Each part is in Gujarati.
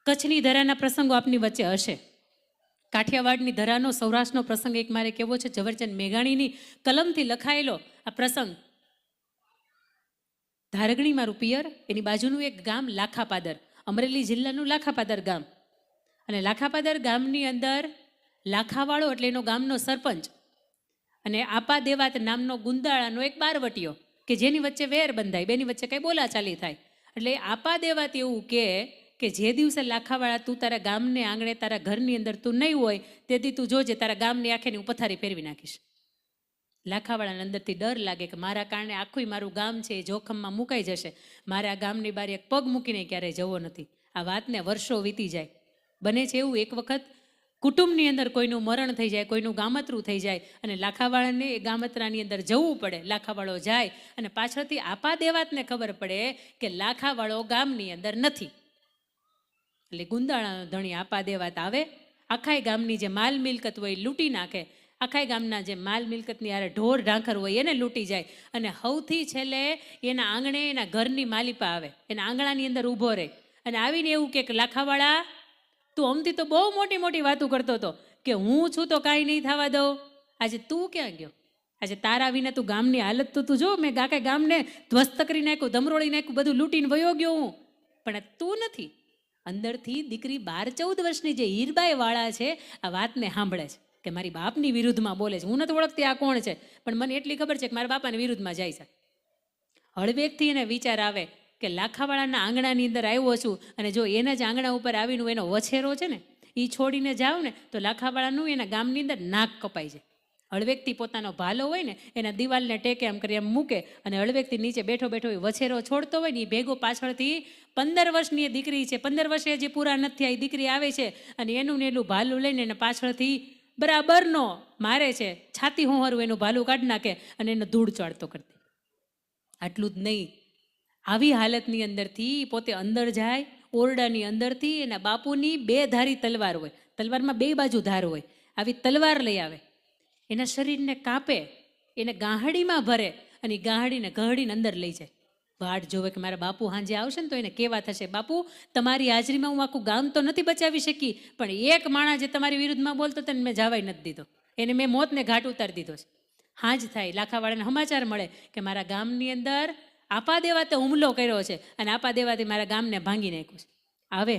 કચ્છની ધરાના પ્રસંગો આપની વચ્ચે હશે. કાઠિયાવાડની ધરાનો સૌરાષ્ટ્રનો પ્રસંગ એક મારે કેવો છે. ઝવેરચંદ મેઘાણીની કલમથી લખાયેલો આ પ્રસંગ. ધારગણી મારું પિયર, એની બાજુનું એક ગામ લાખાપાદર, અમરેલી જિલ્લાનું લાખાપાદર ગામ. અને લાખાપાદર ગામની અંદર લાખાવાળો એટલે એનો ગામનો સરપંચ અને આપા દેવાત નામનો ગુંદાળાનો એક બારવટીયો કે જેની વચ્ચે વેર બંધાય, બેની વચ્ચે કંઈ બોલાચાલી થાય. એટલે આપા દેવાત એવું કે જે દિવસે લાખાવાળા તું તારા ગામને આંગણે તારા ઘરની અંદર તું નહીં હોય તે દી તું જોજે તારા ગામની આખેની હું પથારી ફેરવી નાખીશ. લાખાવાળાને અંદરથી ડર લાગે કે મારા કારણે આખું મારું ગામ છે એ જોખમમાં મુકાઈ જશે, મારે આ ગામની બારી એક પગ મૂકીને ક્યારેય જવો નથી. આ વાતને વર્ષો વીતી જાય. બને છે એવું એક વખત કુટુંબની અંદર કોઈનું મરણ થઈ જાય, કોઈનું ગામતરું થઈ જાય અને લાખાવાળાને એ ગામતરાની અંદર જવું પડે. લાખાવાળો જાય અને પાછળથી આપા દેવાતને ખબર પડે કે લાખાવાળો ગામની અંદર નથી. એટલે ગુંદાળાનો ધણી આપા દેવાત આવે, આખાય ગામની જે માલ મિલકત હોય લૂંટી નાખે, આખાય ગામના જે માલ મિલકતની યારે ઢોર ઢાંખર હોય એને લૂંટી જાય અને સૌથી છેલ્લે એના આંગણે એના ઘરની માલિપા આવે, એના આંગણાની અંદર ઊભો રહે અને આવીને એવું કે લાખાવાળા તું અમથી તો બહુ મોટી મોટી વાતો કરતો હતો કે હું છું તો કાંઈ નહીં થવા દઉં, આજે તું ક્યાં ગયો? આજે તારા વિના તું ગામની હાલત તો તું જો, મેં આખા ગામને ધ્વસ્ત કરી નાખ્યું, ધમરોળી નાખ્યું, બધું લૂંટીને વયો ગયો હું, પણ તું નથી. અંદરથી દીકરી 12-14 વર્ષની જે હીરબાઈ વાળા છે આ વાતને સાંભળે છે કે મારી બાપની વિરુદ્ધમાં બોલે છે. હું નથી ઓળખતી આ કોણ છે, પણ મને એટલી ખબર છે કે મારા બાપાની વિરુદ્ધમાં જાય છે. હળવેકથી એને વિચાર આવે કે લાખાવાળાના આંગણાની અંદર આવ્યો છું અને જો એના જ આંગણા ઉપર આવીને એનો વછેરો છે ને એ છોડીને જાવ ને તો લાખાવાળાનું એના ગામની અંદર નાક કપાઈ જાય. હળવેકથી પોતાનો ભાલો હોય ને એના દિવાલને ટેકે એમ કરી એમ મૂકે અને હળવેકથી નીચે બેઠો બેઠો એ વછેરો છોડતો હોય ને એ ભેગો પાછળથી 15 વર્ષની એ દીકરી છે, 15 વર્ષે જે પૂરા નથી આ દીકરી આવે છે અને એનું ને એનું ભાલું લઈને એને પાછળથી બરાબરનો મારે છે, છાતી હોહરવું એનું ભાલું કાઢી નાખે અને એનો ધૂળ ચાળતો કરતી. આટલું જ નહીં, આવી હાલતની અંદરથી પોતે અંદર જાય, ઓરડાની અંદરથી એના બાપુની 2 ધારી તલવાર હોય, તલવારમાં 2 બાજુ ધાર હોય, આવી તલવાર લઈ આવે, એના શરીરને કાપે, એને ગાહડીમાં ભરે અને ગાહડીને ગહડીને અંદર લઈ જાય. વાટ જોવે કે મારા બાપુ હાંજે આવશે ને તો એને કેવા થશે, બાપુ તમારી હાજરીમાં હું આખું ગામ તો નથી બચાવી શકી, પણ એક માણસ જે તમારી વિરુદ્ધમાં બોલતો તેને મેં જવાય નથી દીધો, એને મેં મોતને ઘાટ ઉતારી દીધો છે. હાંજ થાય, લાખાવાળાને સમાચાર મળે કે મારા ગામની અંદર આપા દેવાતે હુમલો કર્યો છે અને આપા દેવાથી મારા ગામને ભાંગી નાખ્યું છે. આવે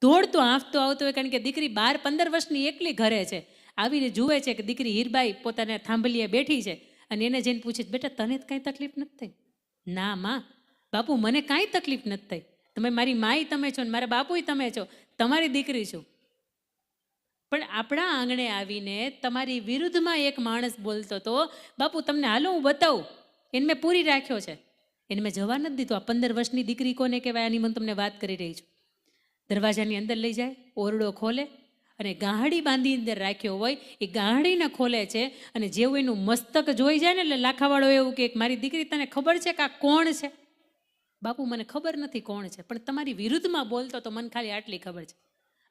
દોડતો આંફતો આવતો હોય, કારણ કે દીકરી 12-15 વર્ષની એકલી ઘરે છે. આવીને જુએ છે કે દીકરી હીરબાઈ પોતાને થાંભલીએ બેઠી છે અને એને જઈને પૂછે બેટા તને જ કાંઈ તકલીફ નથી થઈ? ના માં, બાપુ મને કાંઈ તકલીફ નથી થઈ, તમે મારી માઈ તમે છો ને મારા બાપુય તમે છો, તમારી દીકરી છું. પણ આપણા આંગણે આવીને તમારી વિરુદ્ધમાં એક માણસ બોલતો હતો, બાપુ તમને હાલો હું બતાવું, એને મેં પૂરી રાખ્યો છે, એને મેં જવા નથી દીધો. આ 15 વર્ષની દીકરી કોને કહેવાય આની મને તમને વાત કરી રહી છું. દરવાજાની અંદર લઈ જાય, ઓરડો ખોલે અને ગાહડી બાંધી અંદર રાખ્યો હોય એ ગાહડીને ખોલે છે અને જેવું એનું મસ્તક જોઈ જાય ને એટલે લાખાવાળો એવું કે મારી દીકરી તને ખબર છે કે આ કોણ છે? બાપુ મને ખબર નથી કોણ છે, પણ તમારી વિરુદ્ધમાં બોલતો તો મને ખાલી આટલી ખબર છે.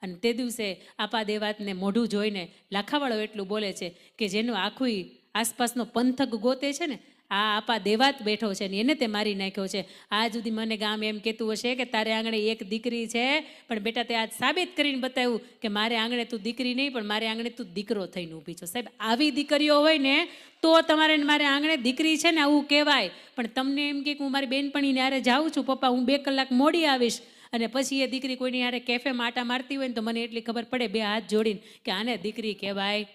અને તે દિવસે આપા દેવાતને મોઢું જોઈને લાખાવાળો એટલું બોલે છે કે જેનું આખું આસપાસનો પંથક ગોતે છે ને આ આપા દેવાત બેઠો છે ને એને તે મારી નાખ્યો છે. આ સુધી મને ગામ એમ કહેતું હશે કે તારે આંગણે એક દીકરી છે, પણ બેટા તે આજ સાબિત કરીને બતાવ્યું કે મારે આંગણે તું દીકરી નહીં પણ મારે આંગણે તું દીકરો થઈને ઊભી છો. સાહેબ આવી દીકરીઓ હોય ને તો તમારે મારે આંગણે દીકરી છે ને આવું કહેવાય. પણ તમને એમ કે હું મારી બેનપણીને હારે જાઉં છું, પપ્પા હું 2 કલાક મોડી આવીશ, અને પછી એ દીકરી કોઈની હારે કેફેમાં આટા મારતી હોય ને તો મને એટલી ખબર પડે 2 હાથ જોડીને કે આને દીકરી કહેવાય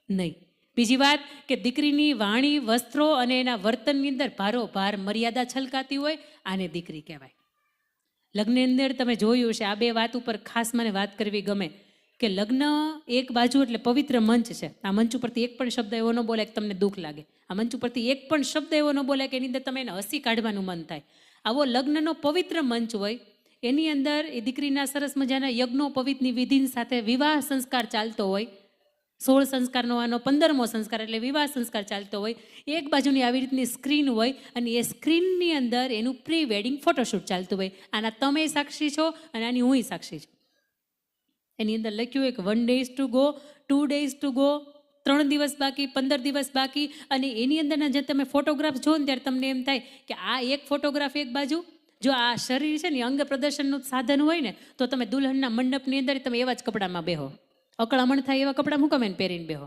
નહીં. બીજી વાત કે દીકરીની વાણી, વસ્ત્રો અને એના વર્તનની અંદર ભારોભાર મર્યાદા છલકાતી હોય, આને દીકરી કહેવાય. લગ્નની અંદર તમે જોયું છે, આ 2 વાત ઉપર ખાસ મને વાત કરવી ગમે કે લગ્ન એક બાજુ એટલે પવિત્ર મંચ છે. આ મંચ ઉપરથી એક પણ શબ્દ એવો ન બોલે કે તમને દુઃખ લાગે, આ મંચ ઉપરથી એક પણ શબ્દ એવો ન બોલે કે એની અંદર તમે એને હસી કાઢવાનું મન થાય. આવો લગ્નનો પવિત્ર મંચ હોય, એની અંદર એ દીકરીના સરસ મજાના યજ્ઞો પવિત્રની વિધિ સાથે વિવાહ સંસ્કાર ચાલતો હોય, 16 સંસ્કારનો આનો 15મો સંસ્કાર એટલે વિવાહ સંસ્કાર ચાલતો હોય. એક બાજુની આવી રીતની સ્ક્રીન હોય અને એ સ્ક્રીનની અંદર એનું પ્રી વેડિંગ ફોટોશૂટ ચાલતું હોય. આના તમે સાક્ષી છો અને આની હું સાક્ષી છું. એની અંદર લખ્યું હોય કે 1 days to go, 2 days to go, 3 દિવસ બાકી, 15 દિવસ બાકી. અને એની અંદરના જે તમે ફોટોગ્રાફ જો ને ત્યારે તમને એમ થાય કે આ એક ફોટોગ્રાફ એક બાજુ જો આ શરીર છે ને અંગ પ્રદર્શનનું સાધન હોય ને તો તમે દુલ્હનના મંડપની અંદર તમે એવા જ કપડામાં બેહો, અકળામણ થાય એવા કપડાં હું કમેન પહેરીને બેહો.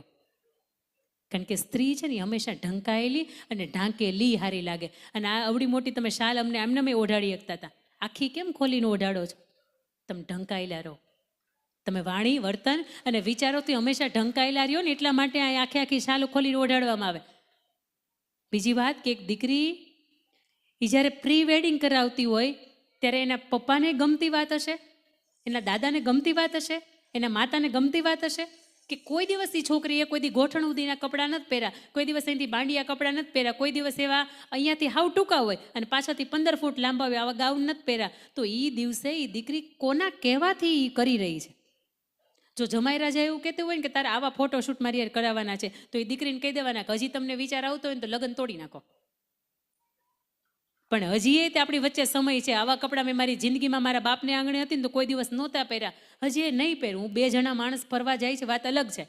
કારણ કે સ્ત્રી છે ને હંમેશા ઢંકાયેલી અને ઢાંકેલી હારી લાગે. અને આ અવડી મોટી તમે શાલ અમને એમને મેં ઓઢાડી શકતા હતા, આખી કેમ ખોલીને ઓઢાડો છો? તમે ઢંકાયેલા રહો. તમે વાણી, વર્તન અને વિચારોથી હંમેશા ઢંકાયેલા રહ્યો ને એટલા માટે આ આખી શાલ ખોલીને ઓઢાડવામાં આવે. બીજી વાત કે એક દીકરી એ જ્યારે પ્રી વેડિંગ કરાવતી હોય ત્યારે એના પપ્પાને ગમતી વાત હશે, એના દાદાને ગમતી વાત હશે, એના માતાને ગમતી વાત હશે કે કોઈ દિવસ એ છોકરીએ કોઈ દી ગોઠણ ઉદીના કપડાં નથી પહેર્યા, કોઈ દિવસ અહીંથી બાંડિયા કપડાં નથી પહેર્યા, કોઈ દિવસ એવા અહીંયાથી હાવ ટૂંકા હોય અને પાછળથી 15 ફૂટ લાંબા હોય આવા ગાઉન નથી પહેર્યા. તો એ દિવસે એ દીકરી કોના કહેવાથી એ કરી રહી છે? જો જમાઈ રાજા એવું કહેતું હોય ને કે તારે આવા ફોટોશૂટ મારી યાર કરાવવાના છે તો એ દીકરીને કહી દેવાના કે હજી તમને વિચાર આવતો હોય ને તો લગ્ન તોડી નાખો. પણ હજી એ તે આપણી વચ્ચે સમય છે. આવા કપડાં મેં મારી જિંદગીમાં મારા બાપને આંગણે હતી ને તો કોઈ દિવસ નહોતા પહેર્યા, હજી એ નહીં પહેરું. હું 2 જણા માણસ ફરવા જાય છે વાત અલગ છે,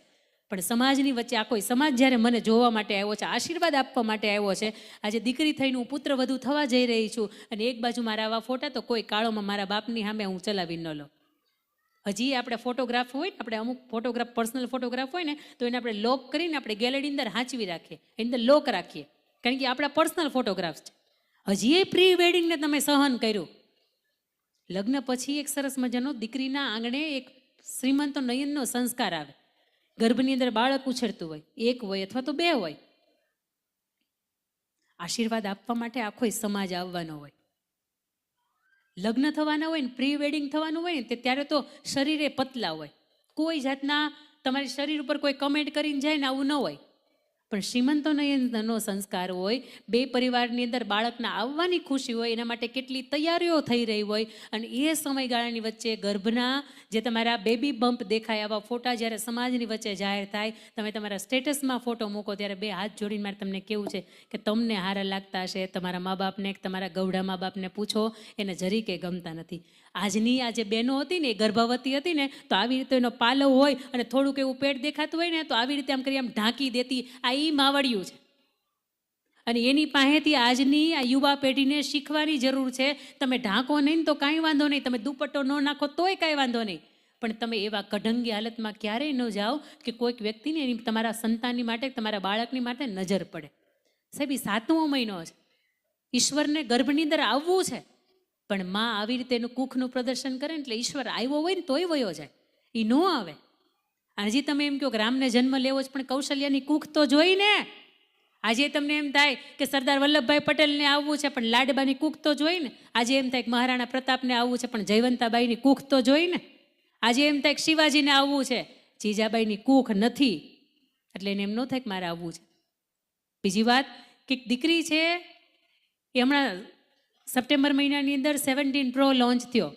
પણ સમાજની વચ્ચે આ કોઈ સમાજ જ્યારે મને જોવા માટે આવ્યો છે, આશીર્વાદ આપવા માટે આવ્યો છે, આજે દીકરી થઈને હું પુત્ર વધુ થવા જઈ રહી છું અને એક બાજુ મારા આવા ફોટા તો કોઈ કાળોમાં મારા બાપની સામે હું ચલાવી ન લો. હજી આપણે ફોટોગ્રાફ હોય ને, આપણે અમુક ફોટોગ્રાફ પર્સનલ ફોટોગ્રાફ હોય ને તો એને આપણે લોક કરીને આપણે ગેલેરી અંદર હાંચવી રાખીએ, એની અંદર લોક રાખીએ, કારણ કે આપણા પર્સનલ ફોટોગ્રાફ્સ છે. હજી એ પ્રી વેડિંગને તમે સહન કર્યું. લગ્ન પછી એક સરસ મજાનો દીકરીના આંગણે એક શ્રીમંતો નયનનો સંસ્કાર આવે. ગર્ભની અંદર બાળક ઉછળતું હોય, 1 હોય અથવા તો 2 હોય. આશીર્વાદ આપવા માટે આખો સમાજ આવવાનો હોય. લગ્ન થવાના હોય ને, પ્રી વેડિંગ થવાનું હોય ને ત્યારે તો શરીરે પતલા હોય, કોઈ જાતના તમારી શરીર ઉપર કોઈ કમેન્ટ કરીને જાય ને આવું ન હોય. પણ શ્રીમંતો નયનનો સંસ્કાર હોય, 2 પરિવારની અંદર બાળકના આવવાની ખુશી હોય, એના માટે કેટલી તૈયારીઓ થઈ રહી હોય અને એ સમયગાળાની વચ્ચે ગર્ભના જે તમારા બેબી બમ્પ દેખાય આવા ફોટા જ્યારે સમાજની વચ્ચે જાહેર થાય, તમે તમારા સ્ટેટસમાં ફોટો મૂકો ત્યારે 2 હાથ જોડીને મારે તમને કેવું છે કે તમને હારા લાગતા હશે. તમારા મા બાપને, તમારા ગૌઢા મા બાપને પૂછો, એને જરી કે ગમતા નથી. આજની આ જે બહેનો હતી ને એ ગર્ભવતી હતી ને તો આવી રીતે એનો પાલવ હોય અને થોડુંક એવું પેટ દેખાતું હોય ને તો આવી રીતે આમ કરી આમ ઢાંકી દેતી. આ ઈ માવડિયું છે અને એની પાસેથી આજની આ યુવા પેઢીને શીખવાની જરૂર છે. તમે ઢાંકો નહીં તો કાંઈ વાંધો નહીં, તમે દુપટ્ટો ન નાખો તોય કાંઈ વાંધો નહીં, પણ તમે એવા કઢંગી હાલતમાં ક્યારેય ન જાઓ કે કોઈક વ્યક્તિને એની તમારા સંતાનની માટે, તમારા બાળકની માટે નજર પડે. સાહેબ, 7મો મહિનો છે, ઈશ્વરને ગર્ભની અંદર આવવું છે, પણ માં આવી રીતે એનું કુખનું પ્રદર્શન કરે એટલે ઈશ્વર આવ્યો હોય ને તોય વયો જાય, એ ન આવે. હજી તમે એમ કહો કે રામને જન્મ લેવો છે પણ કૌશલ્યાની કુખ તો જોઈ ને. આજે તમને એમ થાય કે સરદાર વલ્લભભાઈ પટેલને આવવું છે પણ લાડબાની કુખ તો જોઈ ને. આજે એમ થાય કે મહારાણા પ્રતાપને આવવું છે પણ જયવંતાબાઈની કુખ તો જોઈ ને. આજે એમ થાય કે શિવાજીને આવવું છે, જીજાબાઈની કુખ નથી, એટલે એને એમ ન થાય કે મારે આવવું છે. બીજી વાત કે દીકરી છે એ હમણાં સપ્ટેમ્બર મહિનાની અંદર 17 Pro લોન્ચ થયો,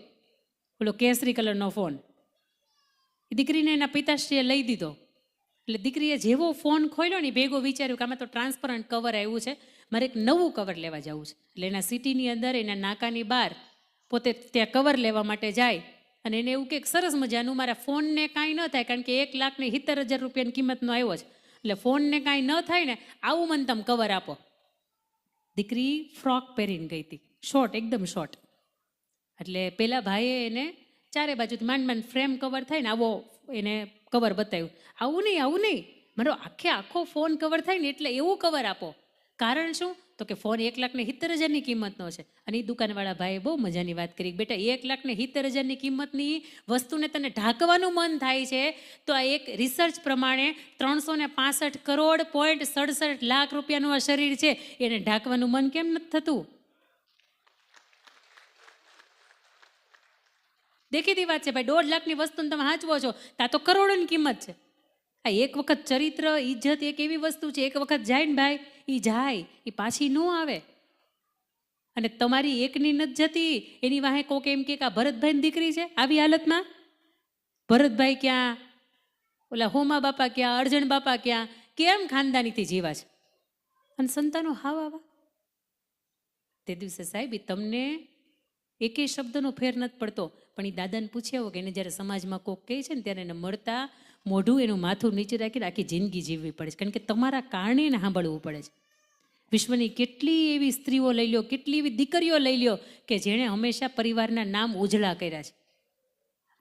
ઓલો કેસરી કલરનો ફોન. એ દીકરીને એના પિતાશ્રીએ લઈ દીધો. એટલે દીકરીએ જેવો ફોન ખોલ્યો ને ભેગો વિચાર્યું કે આમાં તો ટ્રાન્સપરન્ટ કવર આવ્યું છે, મારે એક નવું કવર લેવા જવું છે. એટલે એના સિટીની અંદર એના નાકાની બહાર પોતે ત્યાં કવર લેવા માટે જાય અને એને એવું કે સરસ મજાનું મારા ફોનને કાંઈ ન થાય, કારણ કે 1,70,000 રૂપિયાની કિંમતનો આવ્યો છે, એટલે ફોનને કાંઈ ન થાય ને આવું મને તમે કવર આપો. દીકરી ફ્રોક પહેરીને ગઈ હતી, શોર્ટ, એકદમ શોર્ટ. એટલે પેલા ભાઈએ એને ચારે બાજુથી માંડ ફ્રેમ કવર થાય ને આવો એને કવર બતાવ્યું. આવું નહીં, મારો આખો ફોન કવર થાય ને એટલે એવું કવર આપો. કારણ શું? તો કે ફોન 1,70,000ની કિંમતનો છે. અને એ દુકાનવાળા ભાઈએ બહુ મજાની વાત કરી, બેટા 1,70,000ની કિંમતની વસ્તુને તને ઢાંકવાનું મન થાય છે તો આ એક રિસર્ચ પ્રમાણે 365.67 રૂપિયાનું આ શરીર છે, એને ઢાંકવાનું મન કેમ નથી થતું? દેખીતી વાત છે ભાઈ, 1.5 લાખની વસ્તુને તમે હાંચવો છો, તા તો કરોડોની કિંમત છે. આ એક વખત ચરિત્ર, ઇજ્જત એક એવી વસ્તુ છે, એક વખત જાય ને ભાઈ, એ જાય, એ પાછી ન આવે. અને તમારી એકની નથી જતી, એની વાહે કોક એમ કે આ ભરતભાઈની દીકરી છે આવી હાલતમાં. ભરતભાઈ ક્યાં, ઓલા હોમા બાપા ક્યાં, અર્જણ બાપા ક્યાં, કેમ ખાનદાનીથી જીવા છે અને સંતાનો હાવ આવા. તે દિવસે સાહેબ તમને એકેય શબ્દનો ફેર નથી પડતો, પણ એ દાદાને પૂછ્યા કે એને જ્યારે સમાજમાં કોક કહે છે ને ત્યારે એને મળતા મોઢું એનું માથું નીચે રાખીને આખી જિંદગી જીવવી પડે છે, કારણ કે તમારા કારણે એને સાંભળવું પડે છે. વિશ્વની કેટલી એવી સ્ત્રીઓ લઈ લ્યો, કેટલી એવી દીકરીઓ લઈ લ્યો કે જેણે હંમેશા પરિવારના નામ ઉજળા કર્યા છે.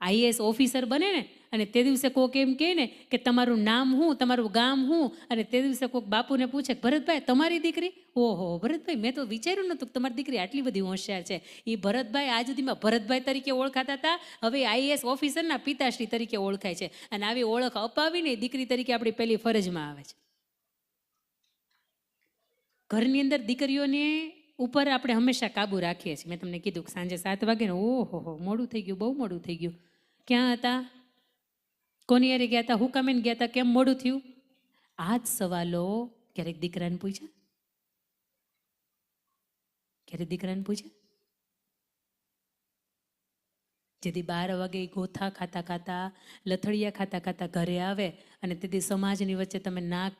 આઈએએસ ઓફિસર બને ને અને તે દિવસે કોઈક એમ કહે ને કે તમારું નામ શું, તમારું ગામ શું, અને તે દિવસે કોઈક બાપુને પૂછે ભરતભાઈ તમારી દીકરી, ઓહો ભરતભાઈ મેં તો વિચાર્યું નહોતું કે તમારી દીકરી આટલી બધી હોશિયાર છે. એ ભરતભાઈ આજ સુધીમાં ભરતભાઈ તરીકે ઓળખાતા હતા, હવે આઈએએસ ઓફિસરના પિતાશ્રી તરીકે ઓળખાય છે. અને આવી ઓળખ અપાવીને દીકરી તરીકે આપણી પહેલી ફરજમાં આવે છે. ઘરની અંદર દીકરીઓને ઉપર આપણે હંમેશા કાબુ રાખીએ છીએ. મેં તમને કીધું કે સાંજે 7 વાગે ને ઓહો મોડું થઈ ગયું, બહુ મોડું થઈ ગયું. ક્યાં હતા, કોની યારે ગયા હતા, હું કામે ગયા હતા, કેમ મોડું થયું? આ જ સવાલો ક્યારેક દીકરાને પૂછ્યા? ક્યારેક દીકરાને પૂછ્યા? જેથી 12 વાગે ગોથા ખાતા ખાતા, લથડિયા ખાતા ખાતા ઘરે આવે અને તેથી સમાજની વચ્ચે તમે નાક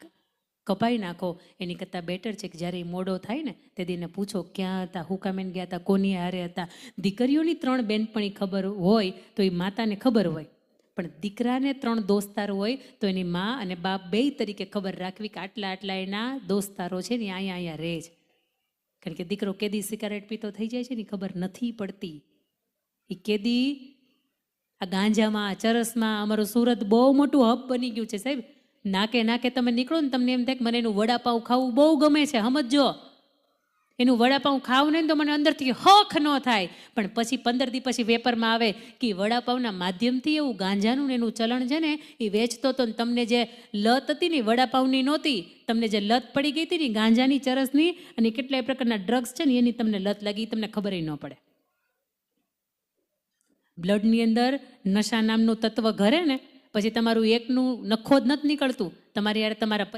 કપાઈ નાખો, એની કરતાં બેટર છે કે જ્યારે એ મોડો થાય ને તેથી એને પૂછો ક્યાં હતા, હું કામે ગયા હતા, કોની હારે હતા. દીકરીઓની 3 બેનપણી ખબર હોય તો એ માતાને ખબર હોય, પણ દીકરાને 3 દોસ્તારો હોય તો એની મા અને બાપ બે તરીકે ખબર રાખવી કે આટલા આટલા એના દોસ્તારો છે ને અહીંયા રહે છે. કારણ કે દીકરો કેદી સિગારેટ પીતો થઈ જાય છે ને ખબર નથી પડતી. એ કેદી આ ગાંજામાં, ચરસમાં, અમારું સુરત બહુ મોટું હબ બની ગયું છે સાહેબ. નાકે નાકે તમે નીકળો ને તમને એમ થાય કે મને એનું વડાપાઉં ખાવું બહુ ગમે છે. સમજો, એનું વડાપાઉં ખાવ ને તો મને અંદરથી હખ ન થાય, પણ પછી 15 દી પછી વેપારમાં આવે કે વડાપાઉંના માધ્યમથી એવું ગાંજાનું ને એનું ચલણ છે ને એ વેચતો હતો ને તમને જે લત હતી ને વડાપાઉંની નહોતી, તમને જે લત પડી ગઈ હતી ને ગાંજાની, ચરસની અને કેટલાય પ્રકારના ડ્રગ્સ છે ને એની તમને લત લાગી, તમને ખબર ન પડે. બ્લડની અંદર નશા નામનું તત્વ ઘરે ને પછી તમારું એકનું નખો જ નથી નીકળતું, તમારી યાર તમારા